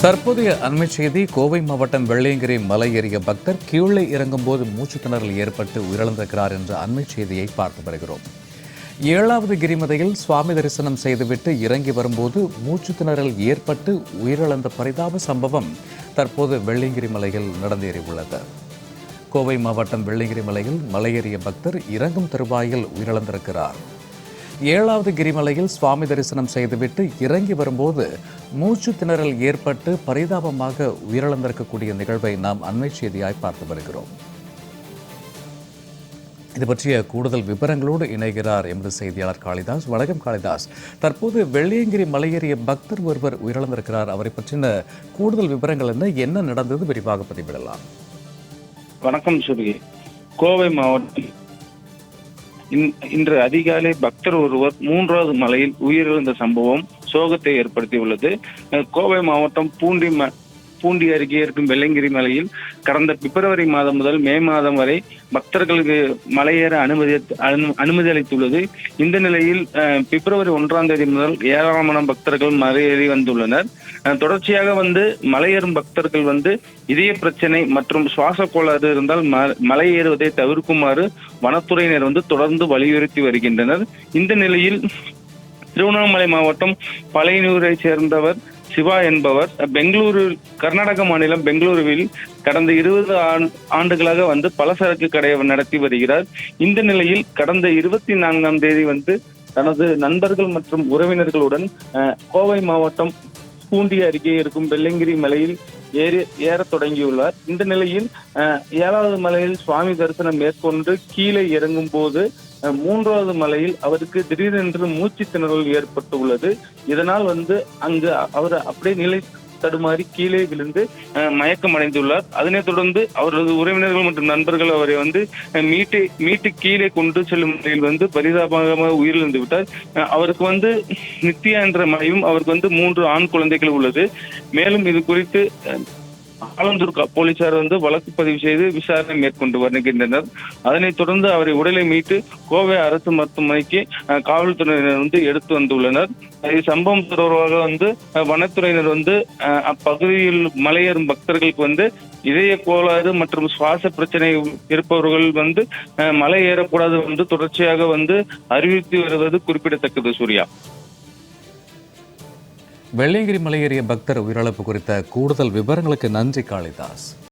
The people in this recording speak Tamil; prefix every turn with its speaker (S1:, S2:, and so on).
S1: தற்போதைய அண்மைச் செய்தி. கோவை மாவட்டம் வெள்ளையங்கிரி மலை ஏறிய பக்தர் கீழே இறங்கும்போது மூச்சுத் திணறல் ஏற்பட்டு உயிரிழந்திருக்கிறார் என்ற அண்மைச் செய்தியை பார்த்து வருகிறோம். 7வது கிரிமதையில் சுவாமி தரிசனம் செய்துவிட்டு இறங்கி வரும்போது மூச்சுத் திணறல் ஏற்பட்டு உயிரிழந்த பரிதாப சம்பவம் தற்போது வெள்ளையங்கிரி மலையில் நடந்தேறியுள்ளது. கோவை மாவட்டம் வெள்ளையங்கிரி மலையில் மலையேறிய பக்தர் இறங்கும் தருவாயில் உயிரிழந்திருக்கிறார். 7வது கிரிமலையில் சுவாமி தரிசனம் செய்துவிட்டு இறங்கி வரும்போது மூச்சு திணறல் ஏற்பட்டு பரிதாபமாக உயிரிழந்திருக்கக்கூடிய நிகழ்வை நாம் அண்மை செய்தியாய் பார்த்து வருகிறோம். இது பற்றிய கூடுதல் விவரங்களோடு இணைகிறார் எமது செய்தியாளர் காளிதாஸ். வணக்கம் காளிதாஸ். தற்போது வெள்ளையங்கிரி மலையேறிய பக்தர் ஒருவர் உயிரிழந்திருக்கிறார். அவரை பற்றின கூடுதல் விவரங்கள் என்ன நடந்தது, விரிவாக பதிவிடலாம்.
S2: வணக்கம் சூரிய. கோவை மாவட்டம் இன்று அதிகாலை பக்தர் ஒருவர் 3வது மலையில் உயிரிழந்த சம்பவம் சோகத்தை ஏற்படுத்தியுள்ளது. கோவை மாவட்டம் பூண்டி அருகே இருக்கும் வெள்ளையங்கிரி மலையில் கடந்த பிப்ரவரி மாதம் முதல் மே மாதம் வரை பக்தர்களுக்கு மலையேற அனுமதி அளித்துள்ளது. இந்த நிலையில் பிப்ரவரி 1ஆம் தேதி முதல் ஏராளமான பக்தர்கள் மலையேறி வந்துள்ளனர். தொடர்ச்சியாக மலையேறும் பக்தர்கள் இதய பிரச்சனை மற்றும் சுவாச கோளாறு இருந்தால் மலை ஏறுவதை தவிர்க்குமாறு வனத்துறையினர் தொடர்ந்து வலியுறுத்தி வருகின்றனர். இந்த நிலையில் திருவண்ணாமலை மாவட்டம் பழையனூரை சேர்ந்தவர் சிவா என்பவர் கர்நாடக மாநிலம் பெங்களூருவில் கடந்த 20 ஆண்டுகளாக பலசரக்கு கடை நடத்தி வருகிறார். இந்த நிலையில் கடந்த 24ஆம் தேதி தனது நண்பர்கள் மற்றும் உறவினர்களுடன் கோவை மாவட்டம் பூண்டி அருகே இருக்கும் வெள்ளையங்கிரி மலையில் ஏற தொடங்கியுள்ளார். இந்த நிலையில் 7வது மலையில் சுவாமி தரிசனம் மேற்கொண்டு கீழே இறங்கும் போது 3வது மலையில் அவருக்கு திடீரென்று மூச்சு திணறல் ஏற்பட்டுள்ளது. இதனால் அங்கு அவர் அப்படியே நிலை தடுமாறி கீழே விழுந்து மயக்கம் அடைந்துள்ளார். அதனைத் தொடர்ந்து அவரது உறவினர்கள் மற்றும் நண்பர்கள் அவரை மீட்டு கீழே கொண்டு செல்லும் நிலையில் பரிதாபமாக உயிரிழந்து விட்டார். அவருக்கு நித்யா என்ற மனைவியும் அவருக்கு 3 ஆண் குழந்தைகள் உள்ளது. மேலும் இது குறித்து ஆலந்தூர் போலீசார் வழக்கு பதிவு செய்து விசாரணை மேற்கொண்டு வருகின்றனர். அதனைத் தொடர்ந்து அவரை உடலை மீட்டு கோவை அரசு மருத்துவமனைக்கு காவல்துறையினர் எடுத்து வந்துள்ளனர். சம்பவம் தொடர்பாக வனத்துறையினர் அப்பகுதியில் மலையேறும் பக்தர்களுக்கு இதய கோளாறு மற்றும் சுவாச பிரச்சனை இருப்பவர்கள் மலை ஏறக்கூடாது தொடர்ச்சியாக அறிவித்து வருவது குறிப்பிடத்தக்கது. சூர்யா.
S1: வெள்ளையங்கிரி மலையேறிய பக்தர் உயிரிழப்பு குறித்த கூடுதல் விவரங்களுக்கு நன்றி காளிதாஸ்.